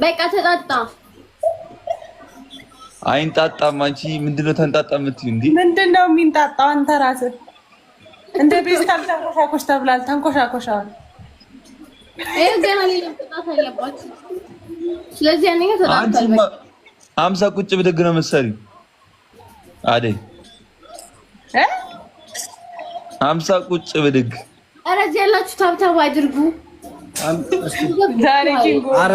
በቃ ተጣጣ አይንጣጣም። አንቺ ምንድነው ተንጣጣ የምትይው እንዴ? ምንድነው የሚንጣጣው? አንተ ራስህ እንደ ቤስታል ተንኮሻኮሽ ተብላል። ተንኮሻኮሻል። ገና ሌላ ተጣጣ አለባችሁ። ስለዚህ አንኛ ተጣጣል። 50 ቁጭ ብድግ ነው መሰሪው አደይ 50 ቁጭ ብድግ። ኧረ እዚህ ያላችሁ ታብታብ አድርጉ። ኧረ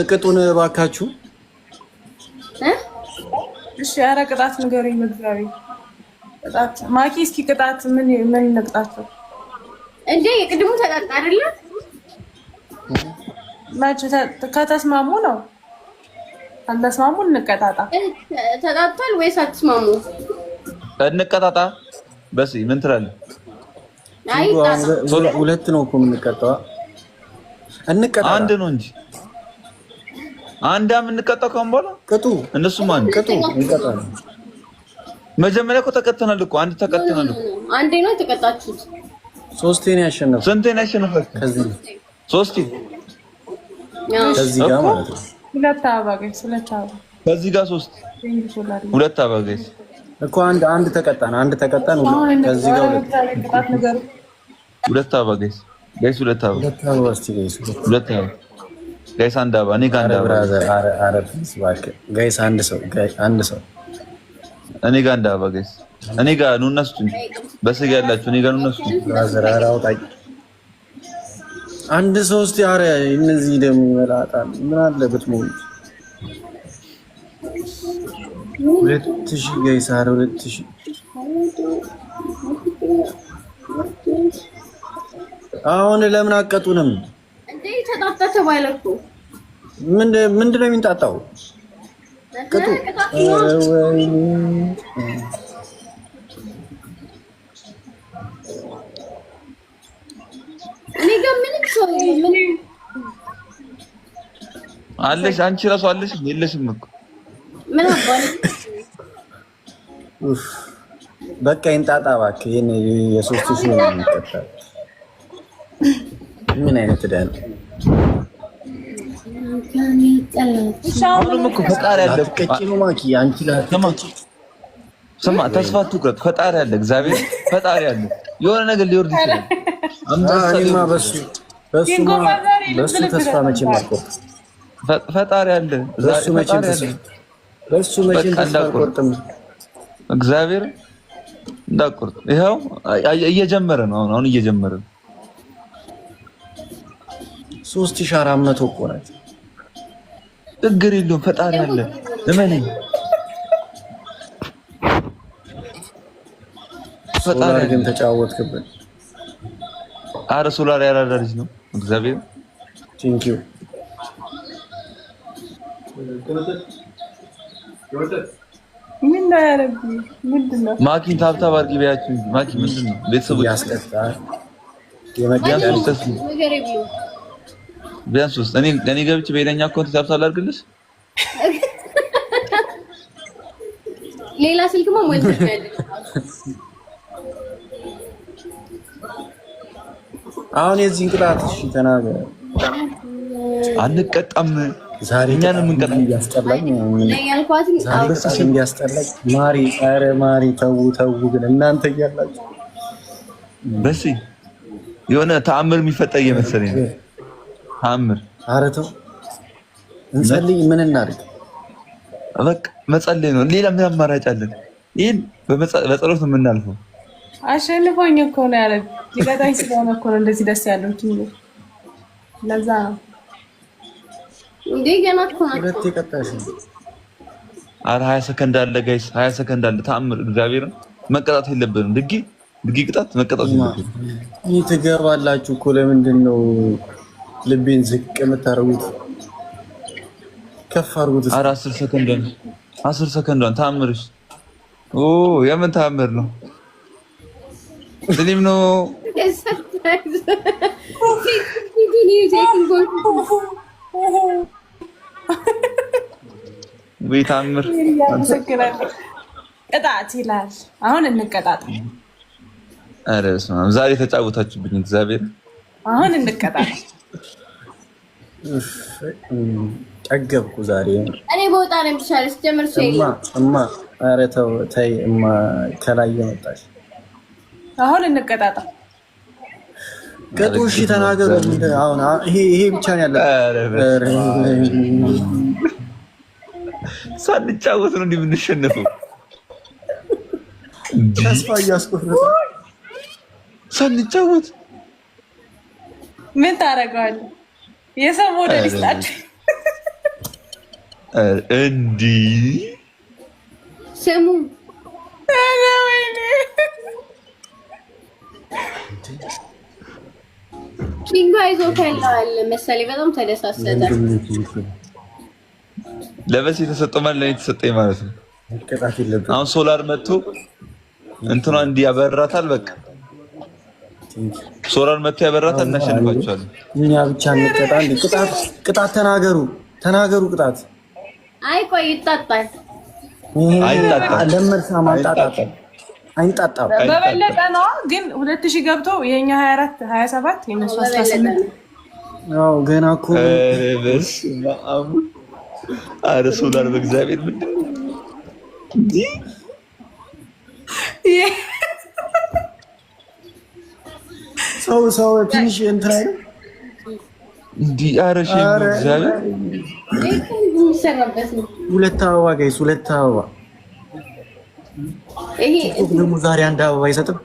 ቅጡን እባካችሁ። እሺ ኧረ ቅጣት ንገረኝ። መግዛሪ ቅጣት ማኪ እስኪ ቅጣት ምን እንቅጣቸው እንዴ? የቅድሙ ተጣጣ አይደለ? ማች ከተስማሙ ነው። አንተስማሙ እንቀጣጣ። ተጣጣል ወይስ አትስማሙ? እንቀጣጣ። በስ ምን ትላለህ? አይ ሁለት ነው እኮ የምንቀጣው። እንቀጣጣ አንድ ነው እንጂ አንድ የምንቀጣው ካሁን በኋላ ቅጡ። እነሱም አንድ ቅጡ እንቀጣለን። መጀመሪያ እኮ ተቀጥተናል እኮ አንድ ተቀጥተናል እኮ። አንዴ ነው የተቀጣችሁት። ሶስቴ ነው ያሸነፈው። ስንቴ ነው ያሸነፈው? ከዚህ ሶስቴ ከዚህ ጋር ማለት ነው። ሁለት አበባገስ ሁለት አበባ ከዚህ ጋር ሶስት ሁለት አበባገስ እኮ አንድ ተቀጣን። ከዚህ ጋር ሁለት አበባገስ ሁለት አበባ ሁለት አበባ ጋይስ አንድ አበባ እኔ ጋር አንድ አበባ ጋይስ አንድ ሰው እኔ ጋር አንድ አበባ ጋይስ እኔ ጋር ነው እነሱ በስጋ ያላችሁ እኔ ጋር ነው እነሱ አንድ ሶስት ያረ እነዚህ ደግሞ ይመላጣል። ምን አለበት ሞት 2000 ጋይስ 2000 አሁን ለምን አቀጡንም እንዴ? ተጣጣ ተባለኩ። ምንድነው የሚንጣጣው? ቅጡ እኔ ጋር ምንም ሰው ምን አለሽ? አንቺ ራሱ አለሽ የለሽም እኮ ምን አባል በቃ ይንጣጣ እባክህ። የ3000 ነው የሚቀጣው። ምን አይነት ደህና አሁንም እኮ ፈጣሪ አለ። ቀጭኑ ማኪ አንቺ ስማ፣ ተስፋ አትቁረጥ። ፈጣሪ አለ፣ እግዚአብሔር ፈጣሪ አለ። የሆነ ነገር ሊወርድ ይችላል። በሱ ተስፋ መቼም አልቆርጥም። ፈጣሪ አለ፣ በሱ መቼም ተስፋ አልቆርጥም። እግዚአብሔር እንዳቆርጥ ይኸው እየጀመረ ነው። አሁን እየጀመረ ነው። 3400 እኮ ናት። ችግር የለውም። ፈጣሪ አለ፣ እመነኝ። ፈጣሪ ግን ተጫወትክብን። አረ ሶላር ያራዳ ልጅ ነው እግዚአብሔር። ቴንክ ዩ ምን ነው ያረብኝ? ምንድነው ማኪን ታብታብ አድርጊ በያችሁ። ማኪ ምንድነው ቤተሰቦች ያስቀጣል። ቢያንስ ውስጥ እኔ ገብቼ በሌላኛ አካውንት ታብታብ አድርግልሽ። ሌላ ስልክማ ሞልተሽ ያለ አሁን የዚህን ቅጣት እሺ ተናገር። አንቀጣም ዛሬ እኛ ነው የምንቀጣው። ያስጠላኝ ያልኳትን ያስጠላኝ ማሪ። ኧረ ማሪ ተው ግን እናንተ እያላችሁ በሲ የሆነ ተአምር የሚፈጠር እየመሰለኝ ነው። ተአምር። ኧረ ተው እንጸልይ። ምን እናድርግ? በቃ መጸለይ ነው። ሌላ ምን አማራጭ አለን? ይሄን በጸሎት ነው የምናልፈው። አሸንፎኝ እኮ ነው ያለ ሊቀጣኝ ስለሆነ እኮ ነው እንደዚህ ደስ ያለው ኪሎ። ለዛ ነው እንዴ ገና እኮ ነው። ሁለት የቀጣሽ ኧረ 20 ሰከንድ አለ ጋይስ፣ 20 ሰከንድ አለ። ተአምር እግዚአብሔርን መቀጣት የለብንም። ድጊ ቅጣት መቀጣት የለብንም። ይህ ትገባላችሁ እኮ ለምንድን ነው ልቤን ዝቅ የምታደርጉት? ከፍ አድርጉት። ኧረ 10 ሰከንድ ነው። 10 ሰከንድ ነው። ተአምርሽ የምን ተአምር ነው? ስሊም ነው ወይ ተአምር። ቅጣት ይላል። አሁን እንቀጣጥ። ኧረ በስመ አብ ዛሬ ተጫወታችሁብኝ እግዚአብሔር። አሁን እንቀጣለን። ጠገብኩ ዛሬ እኔ በወጣ ነው የሚሻለው። ስትጀምር እማ ኧረ ተው ተይ እማ ከላይ የመጣች አሁን እንቀጣጣ። ቅጡ እሺ ተናገሩ። አሁን ይሄ ብቻ ነው ያለው። ሳንጫወት ነው እንዲህ የምንሸነፈው። ተስፋ እያስቆረጠ ሳንጫወት ምን ታደርገዋለህ? የሰው ሞዴል ይስጣችሁ እንዲህ ስሙ ኪንጎ አይዞ ከላል መሰለኝ በጣም ተደሳሰተ። ለበስ የተሰጠው ማለት ነው የተሰጠኝ ማለት ነው። ቅጣት የለብንም። አሁን ሶላር መጥቶ እንትና እንዲህ ያበራታል። በቃ ሶላር መጥቶ ያበራታል። እናሸንፋቸዋለን። እኛ ብቻ እንቀጣ። ቅጣት ተናገሩ ቅጣት። አይ ቆይ ይጣጣል። ለመርሳ ማጣጣት አይንጣጣም። በበለጠ ነው ግን 2000 ገብቶ የኛ 24 27 የነሱ 18 ነው ገና እኮ። በስመ አብ ኧረ ሶላር በእግዚአብሔር ምንድን ነው እንዴ? ሰው ትንሽ እንትን አይደል እንዴ? ኧረ ሼም በእግዚአብሔር የሚሰራበት ነው። ሁለት አበባ ጋይስ፣ ሁለት አበባ። ይሄ ደግሞ ዛሬ አንድ አበባ አይሰጥም።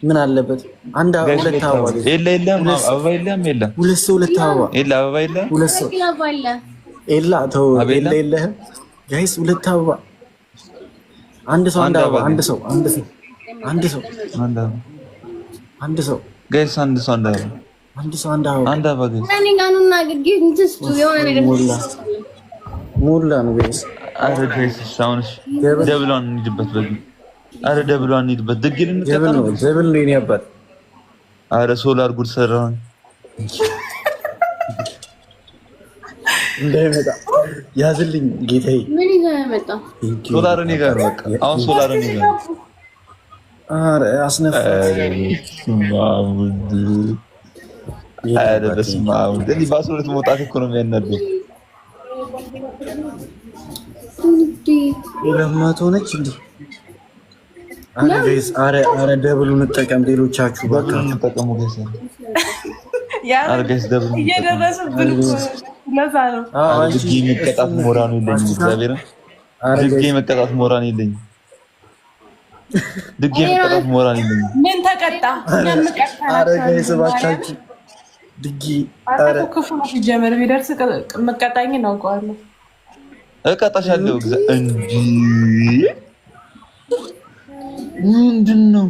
ምን አለበት? አንድ አበባ ሁለት አበባ ጋይስ። የለም አበባ የለም። ሁለት ሰው ሁለት አበባ አበባ የለም። ሁለት ሰው ኤላ ተው የለህም ጋይስ። ሁለት አበባ አንድ ሰው አንድ አበባ አንድ ሰው ጋይስ አንድ ሰው አንድ አበባ ጋይስ። እኔ ጋኑና ግግት እንትስቱ የሆነ ነገር ሞላ ነው ጋይስ። አረ ጋይስ ሳውንስ ደብሏን እንሂድበት በዚህ። አረ ደብሏን እንሂድበት። ድግል እንቀጣለን። ደብል ነው የኔ አባት። አረ ሶላር ጉድ ሰራን እንዳይመጣ ያዝልኝ ጌታዬ። ምን ይዘህ መጣ? ሶላር እኔ ጋር በቃ አሁን ሶላር እኔ ጋር። አረ አስነፋ። አረ በስመ አብ እንዴ ባስወለት መውጣት እኮ ነው የሚያናደው። ለማቶ ነች እንዴ? አረ ጋይስ አረ ደብሉን እንጠቀም። ሌሎቻችሁ በቃ እንጠቀሙ ጋይስ። አረ ጋይስ ደብሉ እየደረሰብን ለዛ ነው። ድጌ መቀጣት ሞራኑ የለኝም። እግዚአብሔር ድጌ መቀጣት ሞራኑ የለኝም። ምን ተቀጣ? አረ ጋይስ ባካችሁ ድጌ አረ ክፉ ነው ሲጀመር። ቢደርስ መቀጣኝ ነው አውቀዋለሁ። እቀጣሻለሁ እንጂ ምንድን ነው?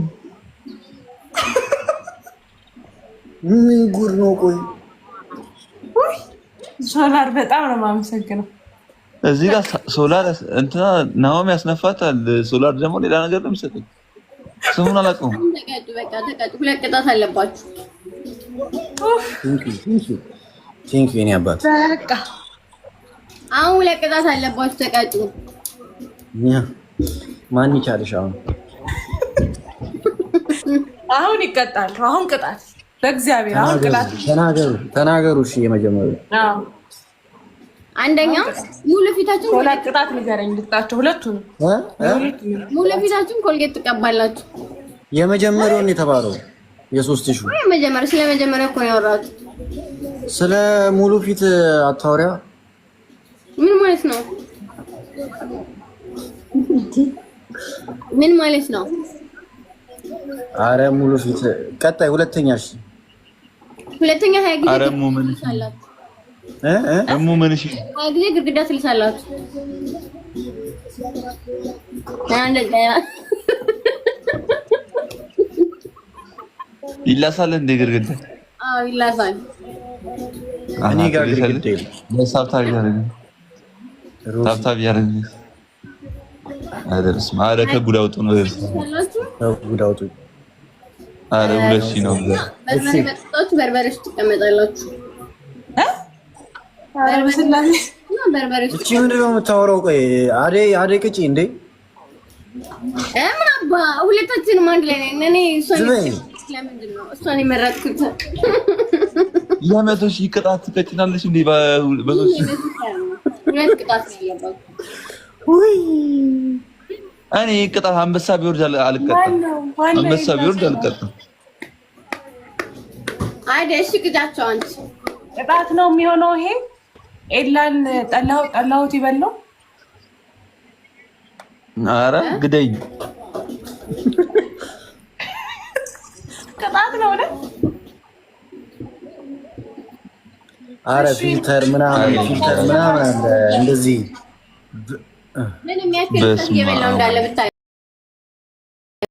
ምን ጉድ ነው? ቆይ ሶላር በጣም ነው የማመሰግነው። እዚህ ጋር ሶላር እንትና ናሆም ያስነፋታል። ሶላር ደግሞ ሌላ ነገር ነው የሚሰጠኝ። ስሙን አላውቀውም። ተቀጡ በቃ ተቀጡ። ሁለት ቅጣት አለባችሁ። ቲንክ የኔ አባት በቃ አሁን ሁለት ቅጣት አለባችሁ። ተቀጡ። ማን ይቻልሽ? አሁን ይቀጣል። አሁን ቅጣት በእግዚአብሔር አሁን ቅጣት ተናገሩ። እሺ የመጀመሪያው አንደኛ ሙሉ ፊታችሁን ሁለት ቅጣት ንገረኝ። ልጣቸው ሁለቱን ሙሉ ፊታችሁን ኮልጌት ትቀባላችሁ። የመጀመሪያውን የተባለው የ3000 የመጀመሪያው ስለመጀመሪያው እኮ ነው ያወራሁት። ስለ ሙሉ ፊት አታወሪያ። ምን ማለት ነው? ምን ማለት ነው? አረ ሙሉ ፊት ቀጣይ ሁለተኛሽ ሁለተኛ ሀያ ጊዜ ትልሳላችሁ። ምን እሺ ሀያ ጊዜ ግድግዳ ትልሳላችሁ። ይላሳል እንደ ግድግዳ? አዎ ይላሳል። እኔ ጋር ግድግዳ ለሳብታብ ያደረግን አደረስ ማረ ከጉዳውጡ ነው ጉዳውጡ። አረ 2000 ነው። በርበሬ መጥታችሁ በርበሬ ውስጥ ትቀመጣላችሁ። በርበሬ ውስጥ እቺ ምንድን ነው የምታወራው? ቆይ አዴ ቅጪ እንዴ? ምን አባ ሁለታችንም አንድ ላይ ነን። እኔ እሷን ለምንድን ነው እሷን የመረጥኩት? የመቶ ሺህ ቅጣት ትቀጭናለሽ እንዴ? በመቶ ሺህ ሁለት ቅጣት ነው ያለበት። ውይ እኔ ቅጣት አንበሳ ቢወርድ አልቀጣም። አንበሳ ቢወርድ አልቀጣም። አይደል? እሺ ቅጣቸው አንቺ ቅጣት ነው የሚሆነው ይሄ። ኤላን ጠላሁት ይበለው። ኧረ ግደኝ። ቅጣት ነው አይደል? ኧረ ፊልተር ምናምን አለ እንደዚህ ምንም ያክል የበላው እንዳለ ብታይ